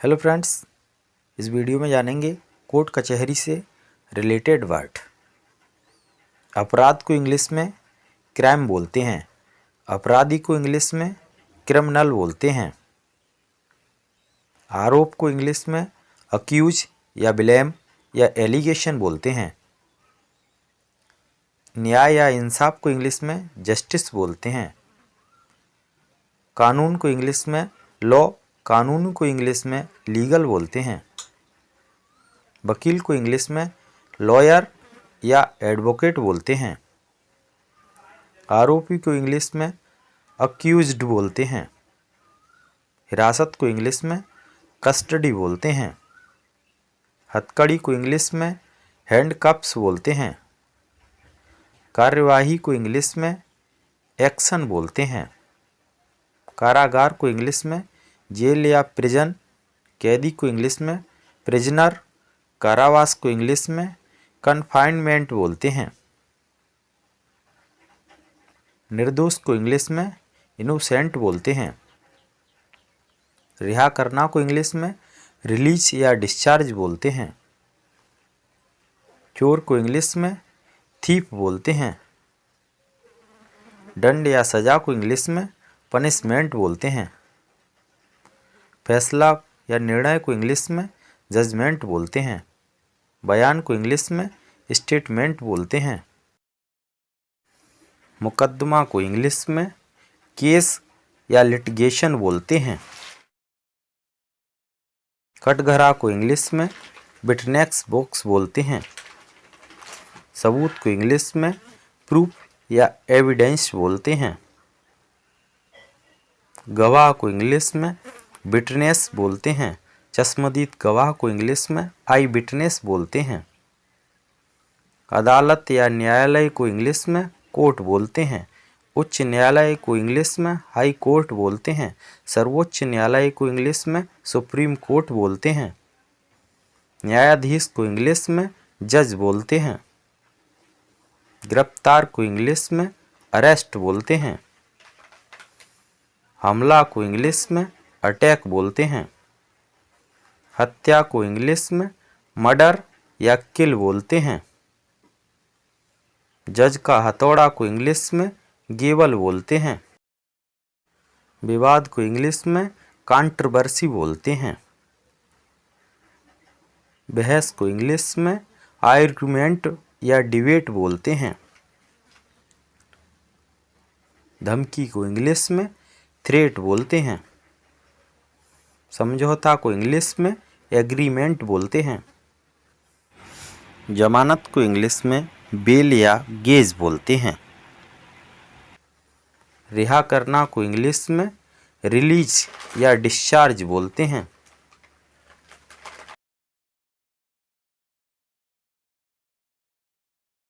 Hello friends, इस video में जानेंगे कोर्ट कचहरी से रिलेटेड वर्ड। अपराध को इंग्लिश में क्राइम बोलते हैं। अपराधी को इंग्लिश में क्रिमिनल बोलते हैं। आरोप को इंग्लिश में अक्यूज या ब्लेम या एलिगेशन बोलते हैं। न्याय या इंसाफ को इंग्लिश में जस्टिस बोलते हैं। कानून को इंग्लिश में लॉ, कानून को इंग्लिश में लीगल बोलते हैं। वकील को इंग्लिश में लॉयर या एडवोकेट बोलते हैं। आरोपी को इंग्लिश में अक्यूज्ड बोलते हैं। हिरासत को इंग्लिश में कस्टडी बोलते हैं। हथकड़ी को इंग्लिश में हैंडकफ्स बोलते हैं। कार्यवाही को इंग्लिश में एक्शन बोलते हैं। कारागार को इंग्लिश में जेल या प्रिजन, कैदी को इंग्लिश में प्रिजनर, कारावास को इंग्लिश में कन्फाइनमेंट बोलते हैं। निर्दोष को इंग्लिश में इनोसेंट बोलते हैं। रिहा करना को इंग्लिश में रिलीज या डिस्चार्ज बोलते हैं। चोर को इंग्लिश में थीफ बोलते हैं। दंड या सजा को इंग्लिश में पनिशमेंट बोलते हैं। फैसला या निर्णय को इंग्लिश में जजमेंट बोलते हैं। बयान को इंग्लिश में स्टेटमेंट बोलते हैं। मुकदमा को इंग्लिश में केस या लिटिगेशन बोलते हैं। कटघरा को इंग्लिश में विटनेस बॉक्स बोलते हैं। सबूत को इंग्लिश में प्रूफ या एविडेंस बोलते हैं। गवाह को इंग्लिश में विटनेस बोलते हैं। चश्मदीद गवाह को इंग्लिश में आई विटनेस बोलते हैं। अदालत या न्यायालय को इंग्लिश में कोर्ट बोलते हैं। उच्च न्यायालय को इंग्लिश में हाई कोर्ट बोलते हैं। सर्वोच्च न्यायालय को इंग्लिश में सुप्रीम कोर्ट बोलते हैं। न्यायाधीश को इंग्लिश में जज बोलते हैं। गिरफ्तार को इंग्लिश में अरेस्ट बोलते हैं। हमला को इंग्लिश में अटैक बोलते हैं। हत्या को इंग्लिश में मर्डर या किल बोलते हैं। जज का हथौड़ा को इंग्लिश में गेवल बोलते हैं। विवाद को इंग्लिश में कंट्रोवर्सी बोलते हैं। बहस को इंग्लिश में आर्गुमेंट या डिबेट बोलते हैं। धमकी को इंग्लिश में थ्रेट बोलते हैं। समझौता को इंग्लिश में एग्रीमेंट बोलते हैं। जमानत को इंग्लिश में बेल या गेज बोलते हैं। रिहा करना को इंग्लिश में रिलीज या डिस्चार्ज बोलते हैं।